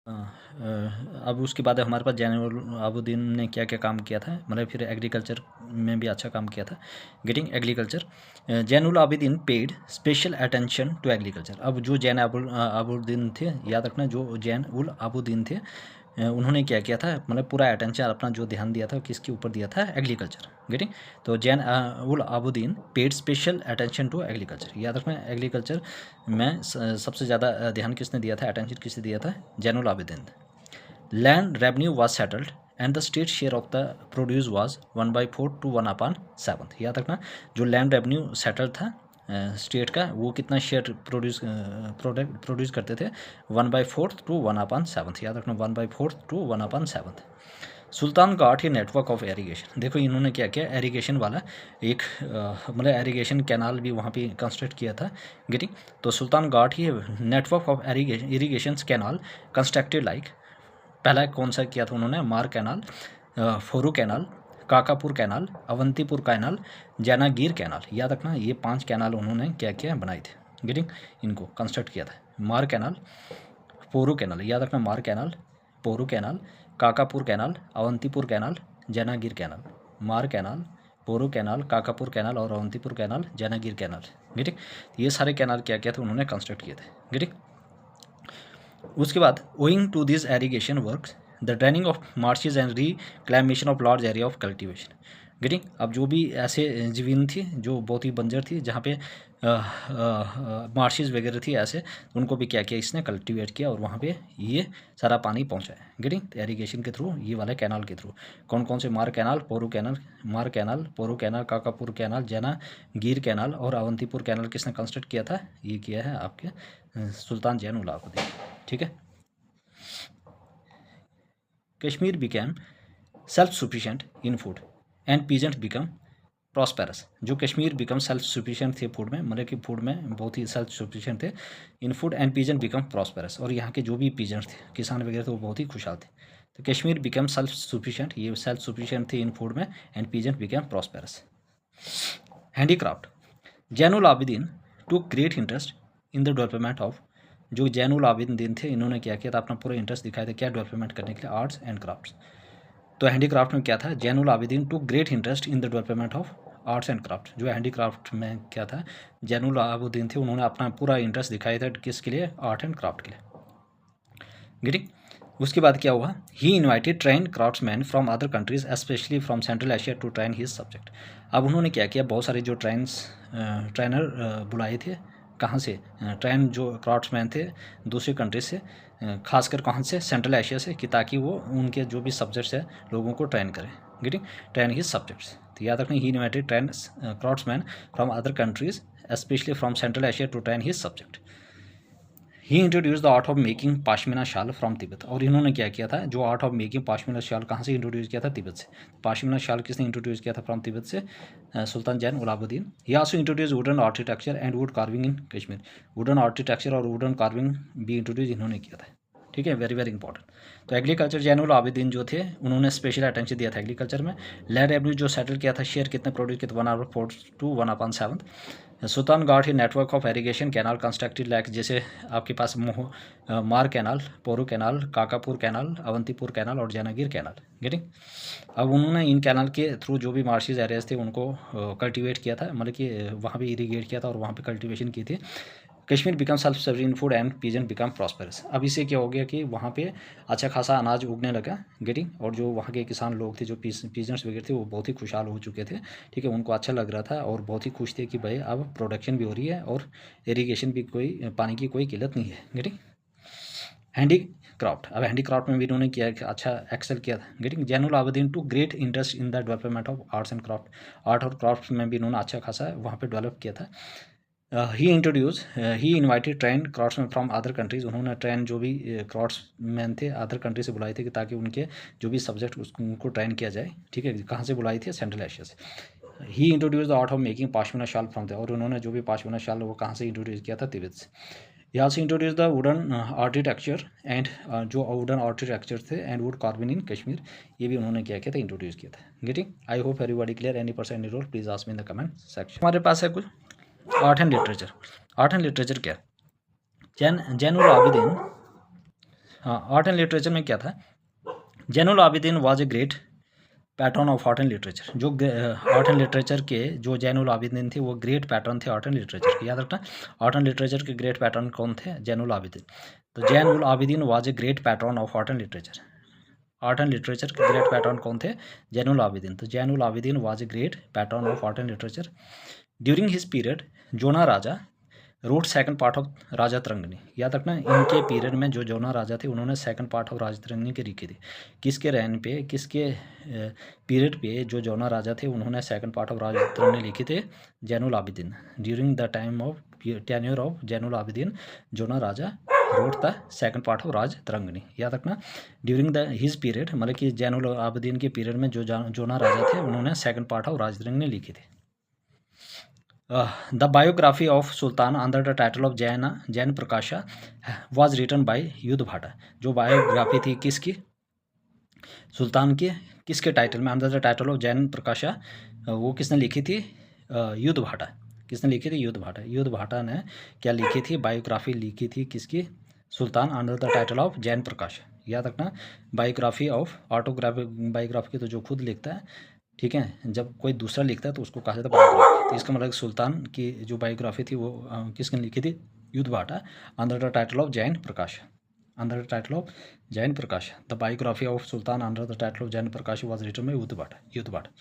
अब उसके बाद हमारे पास जैनुल आबुद्दीन ने क्या क्या काम किया था, मतलब फिर एग्रीकल्चर में भी अच्छा काम किया था। Getting agriculture, Zainul Abidin paid special attention to agriculture. अब जो जैन आबुद्दीन थे, याद रखना, जो जैन उल आबुद्दीन थे, उन्होंने क्या किया था, मतलब पूरा अटेंशन अपना जो ध्यान दिया था किसके ऊपर दिया था, एग्रीकल्चर। गेटिंग, तो Zain ul Abidin paid special attention to agriculture. याद रखना, एग्रीकल्चर में सबसे ज़्यादा ध्यान किसने दिया था, अटेंशन किसने दिया था, Zain ul Abidin. Land revenue was settled and the state share of the produce was 1/4 to 1/7। याद रखना, जो लैंड रेवेन्यू सेटल था स्टेट का, वो कितना शेयर प्रोड्यूस करते थे, 1/4 to 1/7। याद रखना, 1/4 to 1/7। Sultan got he network of irrigation. देखो इन्होंने क्या किया, एरीगेशन वाला एक मतलब एरीगेशन कैनाल भी वहाँ पे कंस्ट्रक्ट किया था। गेटिंग, तो sultan got he network of irrigation canal constructed like, पहला कौन सा किया था उन्होंने, Mar canal, Foru canal, Kakapur canal, Awantipur canal, Zainagir canal. याद रखना, ये 5 कैनाल उन्होंने क्या किया, बनाए थे। गेटिंग, इनको कंस्ट्रक्ट किया था। मार कैनाल, पोरू कैनाल, याद रखना, Mar canal, Poru canal, Kakapur canal, Awantipur canal, Zainagir canal. Mar canal, Poru canal, Kakapur canal और Awantipur canal, Zainagir canal. Getting, ये सारे कैनाल क्या किया था उन्होंने, कंस्ट्रक्ट किए थे। गेटिंग, उसके बाद owing to this irrigation work the draining of marshes and reclamation of large area of cultivation. Getting, अब जो भी ऐसे ज़मीन थी जो बहुत ही बंजर थी, जहाँ पे मार्शेज वगैरह थी ऐसे, उनको भी क्या किया, इसने कल्टीवेट किया और वहाँ पे ये सारा पानी पहुँचाया। गेटिंग, एरीगेशन के थ्रू, ये वाले कैनाल के थ्रू। कौन कौन से, मार canal, Poru canal, Mar canal, Poru canal, Kakapur canal, जैना गिर कैनाल और अवंतीपुर कैनाल किसने कंस्ट्रक्ट किया था, ये किया है आपके सुल्तान जैन उल आबिदीन। ठीक है। Kashmir became self sufficient in food and peasant become prosperous. जो कश्मीर बिकम सेल्फ सफिशिएंट थे फूड में, मतलब कि फूड में बहुत ही सेल्फ सफिशिएंट थे in food, and peasant become prosperous. और यहाँ के जो भी पीजेंट थे, किसान वगैरह थे, वो बहुत ही खुशहाल थे। तो कश्मीर बिकम सेल्फ सफिशिएंट, ये सेल्फ सफिशिएंट थे इन फूड में, and peasant become prosperous. Handicraft, Zainul Abidin to great interest in the development of, जो जैनुल आबिदीन थे, इन्होंने क्या किया था, अपना पूरा इंटरेस्ट दिखाया था क्या, डेवलपमेंट करने के लिए, आर्ट्स एंड क्राफ्ट्स। तो हैंडीक्राफ्ट में क्या था, Zainul Abidin to great interest in the development of arts and craft. जो हैंडीक्राफ्ट में क्या था, जैनुल आबिदीन थे, उन्होंने अपना पूरा इंटरेस्ट दिखाया था किसके लिए, आर्ट एंड क्राफ्ट के लिए। गेटिंग, उसके बाद क्या हुआ, he invited train craftsman from other countries specially from central Asia to train his subject. अब उन्होंने क्या किया, बहुत सारे जो ट्रेनर बुलाए थे, कहाँ से, ट्रेन जो क्राफ्ट्समैन थे दूसरे कंट्री से, खासकर कहाँ से, सेंट्रल एशिया से, कि ताकि वो उनके जो भी सब्जेक्ट्स है लोगों को ट्रेन करें। Getting, train his subjects. तो याद रखना, he invited train craftsman from other countries specially from central Asia to train his subject. He introduce the art of making pashmina shawl from Tibet. और इन्होंने क्या किया था, जो art of making pashmina shawl कहाँ से इंट्रोड्यूस किया था, तिब्बत से। पाशमीना शाल किसने इंट्रोड्यूस किया था, फ्रॉम तिब्बत से, sultan Zain ul Abidin. He also introduce wooden architecture and wood carving in Kashmir. Wooden architecture और वुडन कार्विंग भी इंट्रोड्यूस इन्होंने किया था। ठीक है, वेरी वेरी इंपॉर्टेंट। तो एग्रीकल्चर, जैन उल आबिदीन जो थे, उन्होंने स्पेशल अटेंशन दिया था एग्रीकल्चर में। लैंड रेवेन्यू जो सेटल किया था, शेयर कितने प्रोड्यूस किया, 1/4 to 1/7। Sultan got he network of irrigation canal constructed like, जैसे आपके पास Mar canal, Poru canal, Kakapur canal, Awantipur canal और जैनागीर कैनाल। गेटिंग, अब उन्होंने इन कैनाल के थ्रू जो भी मार्शेज एरियाज थे उनको कल्टीवेट किया था, मतलब कि वहाँ पे इरीगेट किया था और वहाँ पे कल्टीवेशन की थी। Kashmir become self sufficient food and peasant become prosperous. अब इससे क्या हो गया कि वहाँ पे अच्छा खासा अनाज उगने लगा। गेटिंग, और जो वहाँ के किसान लोग थे, जो पीजेंट्स वगैरह थे, वो बहुत ही खुशहाल हो चुके थे। ठीक है, उनको अच्छा लग रहा था और बहुत ही खुश थे कि भाई अब प्रोडक्शन भी हो रही है और इरीगेशन भी, कोई पानी की कोई किल्लत नहीं है। गेटिंग, हैंडी क्राफ्ट, अब हैंडी क्राफ्ट में भी इन्होंने किया, अच्छा एक्सेल किया था। Getting, Zainul Abidin to great interest in the development of arts and craft. Art और क्राफ्ट में भी इन्होंने अच्छा खासा वहाँ पे डेवलप किया था। ही invited train craftsman from other countries. उन्होंने ट्रेन जो भी क्राफ्ट्समैन थे अदर कंट्री से बुलाए थे कि ताकि उनके जो भी सब्जेक्ट उनको ट्रेन किया जाए। ठीक है, कहाँ से बुलाई थी, सेंट्रल एशिया से। He introduce the art of making pashmina shawl from the, और उन्होंने जो भी पाशमीना शाल वो कहाँ से इंट्रोड्यूस किया था, तिब्बत से। He also introduce the wooden architecture and, जो वुडन आर्किटेक्चर थे and wood carving in Kashmir, ये भी उन्होंने क्या किया था, इंट्रोड्यूस किया था। Getting, I hope everybody clear, any person any role please ask me in the comment section. हमारे पास है कुछ art and literature. Art and literature क्या, जैनुल आबिदीन, हाँ, आर्ट एंड लिटरेचर में क्या था, Zainul Abidin was a great pattern of art and literature. जो आर्ट एंड लिटरेचर के जो जैनुल आबिदीन थे वो ग्रेट पैटर्न थे आर्ट एंड लिटरेचर के। याद रखना, आर्ट एंड लिटरेचर के ग्रेट पैटर्न कौन थे, जैनुल आबिदीन। तो Zainul Abidin was a great pattern of art and literature. Art and literature के ग्रेट पैटर्न कौन थे, जैनुल आबिदीन। तो Zainul Abidin was a great pattern of art and literature. During his period Jonaraja wrote second part of Rajatarangini. याद रखना, इनके पीरियड में जो जोना राजा थे उन्होंने सेकंड पार्ट ऑफ राजा तरंगिणी के लिखे थे। किसके रहन पे, किसके पीरियड पे जो जोना राजा थे उन्होंने second part of Rajatarangini लिखे थे, Zainul Abidin. During the time of tenure of Zainul Abidin Jonaraja wrote the second part of Rajatarangini. याद रखना, ड्यूरिंग द हिज पीरियड मतलब कि जैनुल आबिदीन के पीरियड में जो जोना राजा थे उन्होंने second part of Rajatarangini लिखे थे। The biography of sultan under the title of Jaina Prakasha was written by युद्ध भाटा। जो बायोग्राफी थी किसकी, सुल्तान की, किसके टाइटल में, under the title of Jaina Prakasha, वो किसने लिखी थी, युद्ध भाटा। किसने लिखी थी, युद्ध भाटा। युद्ध भाटा ने क्या लिखी थी, बायोग्राफी लिखी थी किसकी, sultan under the title of Jain Prakash. याद रखना, बायोग्राफी ऑफ ऑटोग्राफी, बायोग्राफी की तो जो खुद लिखता है, ठीक है, जब कोई दूसरा लिखता है तो उसको कहा जाता है बायोग्राफी। तो इसका मतलब सुल्तान की जो बायोग्राफी थी वो किसने लिखी थी, Yuddha Bhatta, under the title of Jain Prakash. Under the title of Jain Prakash the biography of sultan under the title of Jain Prakash was written by युद्ध Bhatta.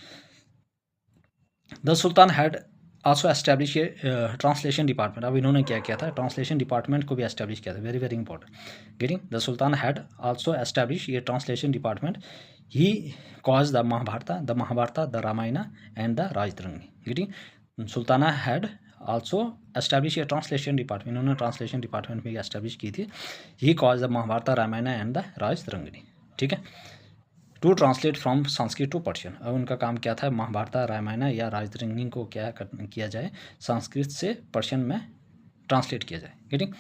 The sultan had also establish a translation department. अब इन्होंने क्या किया था, ट्रांसलेशन डिपार्टमेंट को भी एस्टैब्लिश किया था। Very very important. Getting, the sultan had also establish a translation department. He caused the Mahabharata, the Ramayana and the Rajatarangini. Getting, sultan had also establish a translation department. इन्होंने ट्रांसलेशन डिपार्टमेंट भी establish की थी। He caused the Mahabharata, Ramayana and the Rajatarangini. ठीक है, to translate from Sanskrit to Persian. अब उनका काम क्या था, महाभारत, रामायण या राजतरंगिणी को क्या किया जाए, संस्कृत से पर्शियन में ट्रांसलेट किया जाए। गेटिंग,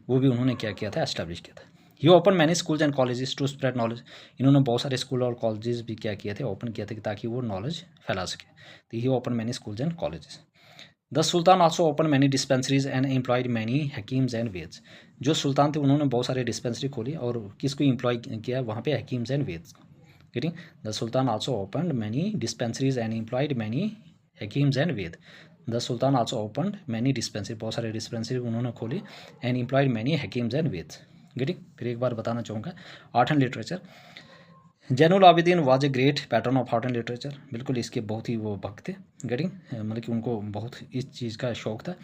वो भी उन्होंने क्या किया था, एस्टैब्लिश किया था। He open many schools and colleges to spread knowledge. इन्होंने बहुत सारे स्कूल और कॉलेजेस भी क्या किए थे, ओपन किए थे ताकि वो नॉलेज फैला सके। तो he open many schools and colleges. The sultan also open many dispensaries and employed many hakims and vaids. जो सुल्तान थे उन्होंने बहुत सारे डिस्पेंसरी खोली और किसको एम्प्लॉय किया वहाँ पे, हकीम्स एंड वेद्स को। Getting, the Sultan also opened many dispensaries and employed many hakims and ved. The Sultan also opened many dispensaries, बहुत सारे डिस्पेंसरी उन्होंने खोली, and employed many hakims and ved. Getting, फिर एक बार बताना चाहूँगा, art and literature. Zainul Abidin was a great pattern of art and literature. बिल्कुल इसके बहुत ही वो भक्त थे। गेटिंग, मतलब कि उनको बहुत इस चीज़ का शौक था।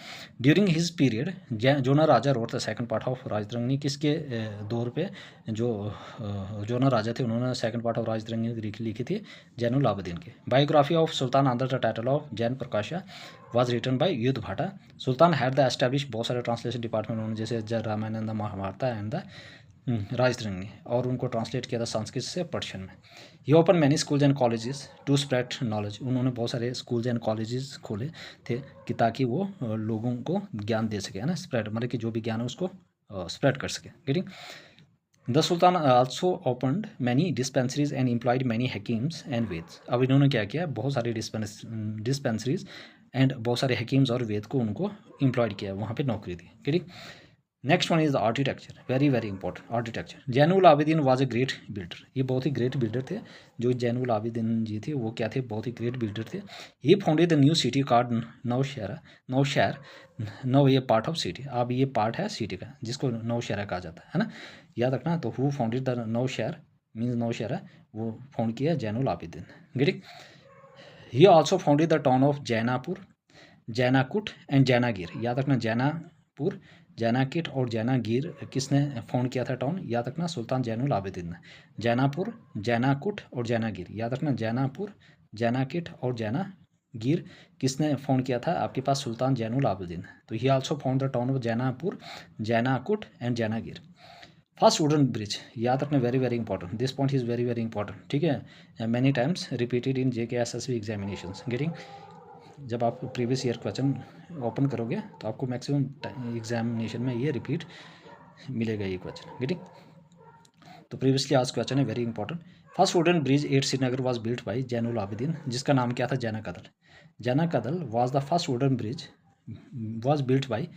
During his period Jonaraja wrote the second part of Rajatarangini. किसके दौर पे जो जोना राजा थे उन्होंने सेकंड पार्ट ऑफ राजतरंगिणी लिखी थी, जैनुल आबिदीन की। Biography of sultan under the title of Jaina Prakasha was written by युद्ध भाटा। सुल्तान हैड द एस्टैब्लिश, बहुत सारे ट्रांसलेशन डिपार्टमेंट उन्होंने, जैसे Ramayana, the Mahabharata and the Rajatarangini, और उनको ट्रांसलेट किया था संस्कृत से पर्शियन में। He open many schools and colleges to spread knowledge. उन्होंने बहुत सारे स्कूल्स एंड कॉलेजेस खोले थे कि ताकि वो लोगों को ज्ञान दे सके, है ना, स्प्रेड मतलब कि जो भी ज्ञान है उसको स्प्रेड कर सके। Getting, the sultan also opened many dispensaries and employed many hakims and vaids. अब इन्होंने क्या किया, बहुत सारी डिस्पेंसरीज एंड बहुत सारे हकीम्स और वेद को उनको एम्प्लॉयड किया, वहाँ पे नौकरी दी। Getting, next one is the architecture. Very very important, architecture. Zainul Abidin was a great builder. ये बहुत ही ग्रेट बिल्डर थे। जो जैनुल आबिदीन जी थे वो क्या थे, बहुत ही ग्रेट बिल्डर थे। He founded the new city called Naushahr. Now ये पार्ट ऑफ सिटी, अब ये पार्ट है सिटी का जिसको नौशहरा कहा जाता है ना, याद रखना। तो who founded the Naushahr means Naushahra, वो फाउंड किया Zainul Abidin. Getting, he also founded the town of Zainapur, Zainakut and Zainagir. याद रखना, जैनापुर, जैनाकिट और जैनागिर किसने फाउंड किया था टाउन, याद रखना, सुल्तान जैनुल आबिदीन ने। जैनापुर, जैनाकुट और जैनागिर, याद रखना, जैनापुर, जैनाकिट और जैनागिर किसने फाउंड किया था, आपके पास सुल्तान जैनुल आबिदीन। तो he also found the town of Zainapur, Zainakut and Zainagir. First wooden bridge, याद रखना, very very important, this point is very very important. ठीक है, many times repeated in JKSSB examinations. Getting, जब आप प्रीवियस ईयर क्वेश्चन ओपन करोगे तो आपको मैक्सिमम एग्जामिनेशन में ये रिपीट मिलेगा ये क्वेश्चन। गेटिंग, तो प्रीवियसली आज क्वेश्चन है very important. First wooden bridge at Srinagar was built by Zainul Abidin, जिसका नाम क्या था, Zaina Kadal. Zaina Kadal was the first wooden bridge was built by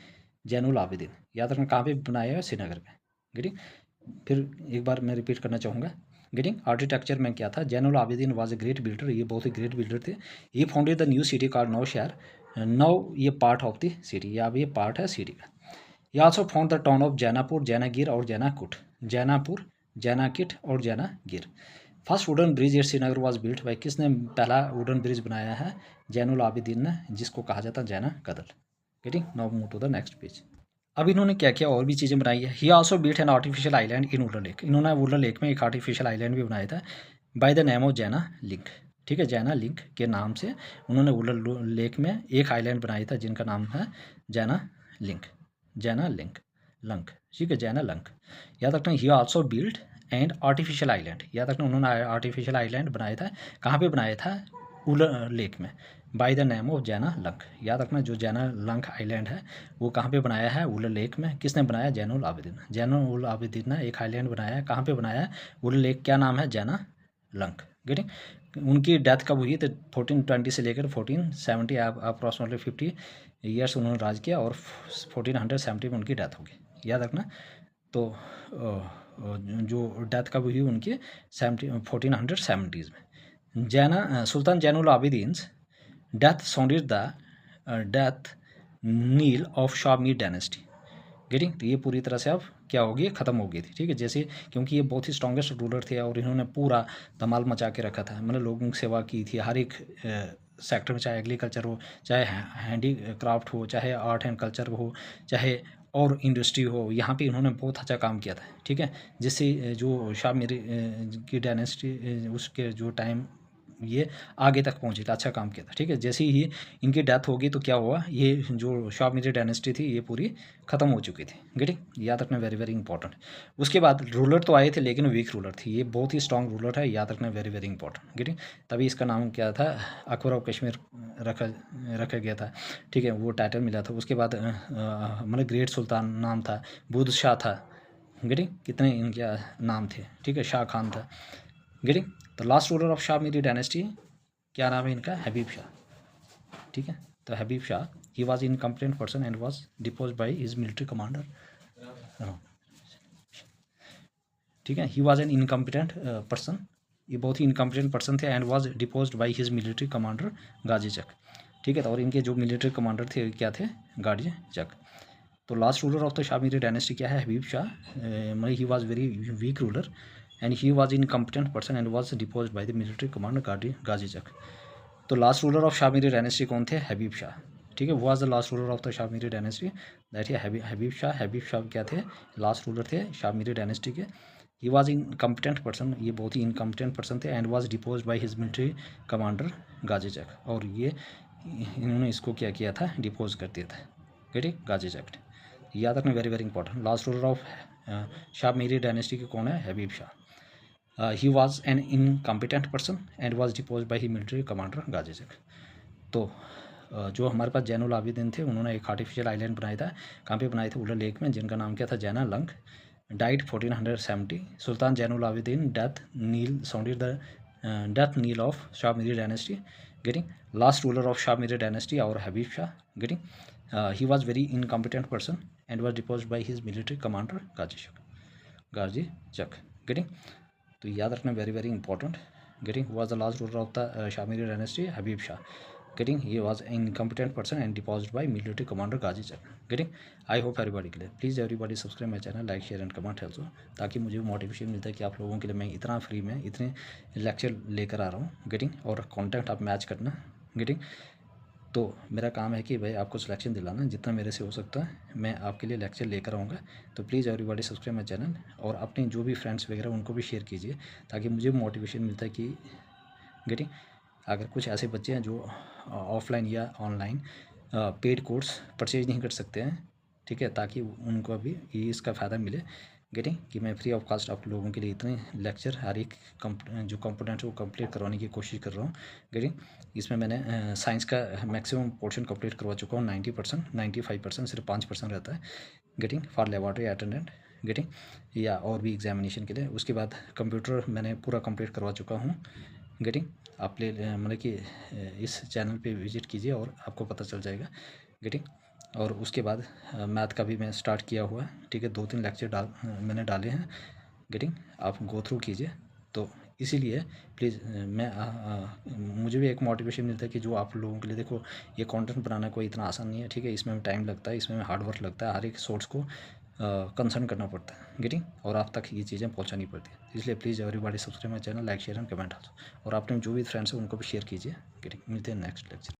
Zainul Abidin. याद रखना, कहाँ पे बनाया है, श्रीनगर में। गेटिंग, फिर एक बार मैं रिपीट करना चाहूँगा। गेटिंग आर्किटेक्चर में क्या था, Zainul Abidin was a great builder, ये बहुत ही ग्रेट बिल्डर थे। ये founded the new city called Naushahr, now ये पार्ट ऑफ द सिटी, या अब ये पार्ट है सिटी का। ये also found the town of Zainapur, Zainagir और जैनाकुट, जैनापुर, जैनाकिट और Zainagir. First wooden bridge at Srinagar was built by, किसने पहला वुडन ब्रिज बनाया है, जैनुल आबिदीन ने, जिसको कहा जाता है Zaina Kadal. Getting, now move to the next page. अब इन्होंने क्या किया, और भी चीज़ें बनाई है। He also built an artificial island in wooden lake, इन्होंने वुडन लेक में एक आर्टिफिशियल आइलैंड भी बनाया था by the name of Zaina Lank. ठीक है, जैना लिंक के नाम से उन्होंने वुडन लेक में एक आइलैंड बनाया था जिनका नाम है जैना लिंक, जैना लिंक लंक। ठीक है, जैना लंक। याद रखना, ही also built and artificial island, याद रखना उन्होंने आर्टिफिशियल आइलैंड बनाया था। कहाँ पे बनाया था, वुडन लेक में, बाय द नेम ऑफ जैना लंक। याद रखना, जो जैना लंक आइलैंड है वो कहाँ पे बनाया है, वुडन लेक में। किसने बनाया, जैनुल आबिदीन, जैनुल आबिदीन ने एक आइलैंड बनाया है। कहाँ पे बनाया है, वुडन लेक, क्या नाम है, जैना लंक। गेटिंग, उनकी डेथ कब हुई, तो 1420 से लेकर 1470, अप्रॉक्सीमेटली 50 ईयर्स उन्होंने राज किया, और 1470 में उनकी डेथ होगी। याद रखना, तो जो डेथ कब हुई उनकी 1470s में। जैना sultan Zainul Abidin death sounded the death knell of Shahmir dynasty. Getting, तो ये पूरी तरह से अब क्या होगी, ख़त्म हो गई थी। ठीक है, जैसे क्योंकि ये बहुत ही स्ट्रॉन्गेस्ट रूलर थे और इन्होंने पूरा धमाल मचा के रखा था, मतलब लोगों की सेवा की थी हर एक सेक्टर में, चाहे एग्रीकल्चर हो, चाहे हैंडी क्राफ्ट हो, चाहे आर्ट एंड कल्चर हो, चाहे और इंडस्ट्री हो, यहाँ पे इन्होंने बहुत अच्छा काम किया था। ठीक है, जिससे जो शाह मीर की डायनेस्टी उसके जो टाइम ये आगे तक पहुँची था, अच्छा काम किया था। ठीक है, जैसे ही इनकी डेथ होगी तो क्या हुआ, ये जो शाह मीर डायनेस्टी थी ये पूरी ख़त्म हो चुकी थी। गेटिंग, याद रखना, वेरी वेरी इंपॉर्टेंट। उसके बाद रूलर तो आए थे लेकिन वीक रूलर थी, ये बहुत ही स्ट्रॉन्ग रूलर है, याद रखना, वेरी वेरी इंपॉर्टेंट। गेटिंग, तभी इसका नाम क्या था, अकबर ऑफ कश्मीर रखा रखा गया था। ठीक है, वो टाइटल मिला था। उसके बाद मतलब ग्रेट सुल्तान नाम था, बुद्ध शाह था। गेटिंग, कितने इनके नाम थे। ठीक है, शाह खान था। गेटिंग, तो last ruler of Shah Miri dynasty क्या नाम है इनका, हबीब शाह। ठीक है, तो Habib Shah, he was incompetent person and was depose by his military commander. ठीक है, he was an incompetent person, ये बहुत ही इनकम्पिटेंट पर्सन थे, and was depose by his military commander Ghazi Chak. ठीक है, तो और इनके जो मिलिट्री कमांडर थे क्या थे, गाजी चक। तो last ruler of the Shah Miri dynasty क्या है, हबीब शाह। मतलब he was very weak ruler and he was incompetent person and was depose by the military commander Ghazi Chak. तो last ruler of Shah Miri dynasty कौन थे, हबीब शाह। ठीक है, was the last ruler of the Shah Miri dynasty, that है हबीब शाह। हबीब शाह क्या थे, लास्ट रूलर थे Shah Miri dynasty के। ही वॉज इनकम्पिटेंट पर्सन, ये बहुत ही इनकम्पिटेंट पर्सन थे, and was depose by his military commander Ghazi Chak, और ये इन्होंने इसको क्या किया था, डिपोज कर दिया था। गेटिंग, गाजी चक। याद रखना, very very important. Last ruler of Shah Miri dynasty के कौन है, Habib Shah. He was an incompetent person and was depose by he military commander Ghazi Chak. तो जो हमारे पास जैनुल आबिदीन थे उन्होंने एक आर्टिफिशियल आइलैंड बनाया था। कहाँ पे बनाया था, वुडन लेक में, जिनका नाम क्या था, Zaina Lank. Died 1470। Sultan Zainul Abidin death knell sounded the death knell of Shah Miri dynasty. Getting, last ruler of Shah Miri dynasty और Habib Shah. Getting, he was very incompetent person and was depose by his military commander Ghazi Chak. Getting, तो याद रखना, very very important. Getting, was the last ruler of the Shah Miri dynasty, Habib Shah. Getting, he was an incompetent person and deposed by military commander Ghazi Chak. Getting, I hope everybody clear. Please everybody subscribe my channel, like, share and comment also, ताकि मुझे motivation मिलता है कि आप लोगों के लिए मैं इतना फ्री में इतने लेक्चर लेकर आ रहा हूँ। गेटिंग, और कंटेंट आप मैच करना। गेटिंग, तो मेरा काम है कि भाई आपको सिलेक्शन दिलाना, जितना मेरे से हो सकता है मैं आपके लिए लेक्चर लेकर आऊँगा। तो please everybody subscribe my channel, और अपने जो भी फ्रेंड्स वगैरह उनको भी शेयर कीजिए, ताकि मुझे मोटिवेशन मिलता है कि गेटिंग, अगर कुछ ऐसे बच्चे हैं जो ऑफलाइन या ऑनलाइन पेड कोर्स परचेज नहीं कर सकते हैं, ठीक है, ताकि उनको भी इसका फ़ायदा मिले। गेटिंग, कि मैं फ्री ऑफ कास्ट आप लोगों के लिए इतने लेक्चर हर एक जो कंपोनेंट है वो कंप्लीट करवाने की कोशिश कर रहा हूँ। गेटिंग, इसमें मैंने साइंस का मैक्सिमम पोर्शन कंप्लीट करवा चुका हूँ, 90%, 95%, सिर्फ 5% रहता है। Getting, for laboratory attendant. Getting, या और भी एग्जामिनेशन के लिए। उसके बाद कंप्यूटर मैंने पूरा कंप्लीट करवा चुका हूँ। गेटिंग, आप मतलब कि इस चैनल पे विजिट कीजिए और आपको पता चल जाएगा। गेटिंग, और उसके बाद मैथ का भी मैं स्टार्ट किया हुआ है। ठीक है, 2-3 लेक्चर मैंने डाले हैं। गेटिंग, आप गो थ्रू कीजिए। तो इसीलिए प्लीज़ मुझे भी एक मोटिवेशन मिलता है कि जो आप लोगों के लिए, देखो ये कंटेंट बनाना कोई इतना आसान नहीं है, ठीक है, इसमें टाइम लगता है, इसमें हार्ड वर्क लगता है, हर एक सोर्स को कंसर्न करना पड़ता है, गेटिंग, और आप तक ये चीज़ें पहुंचानी पड़ती है। इसलिए please everybody subscribe my channel, like share and comment also, और आपने जो भी फ्रेंड्स हैं उनको भी शेयर कीजिए। गेटिंग, मिलते हैं नेक्स्ट लेक्चर।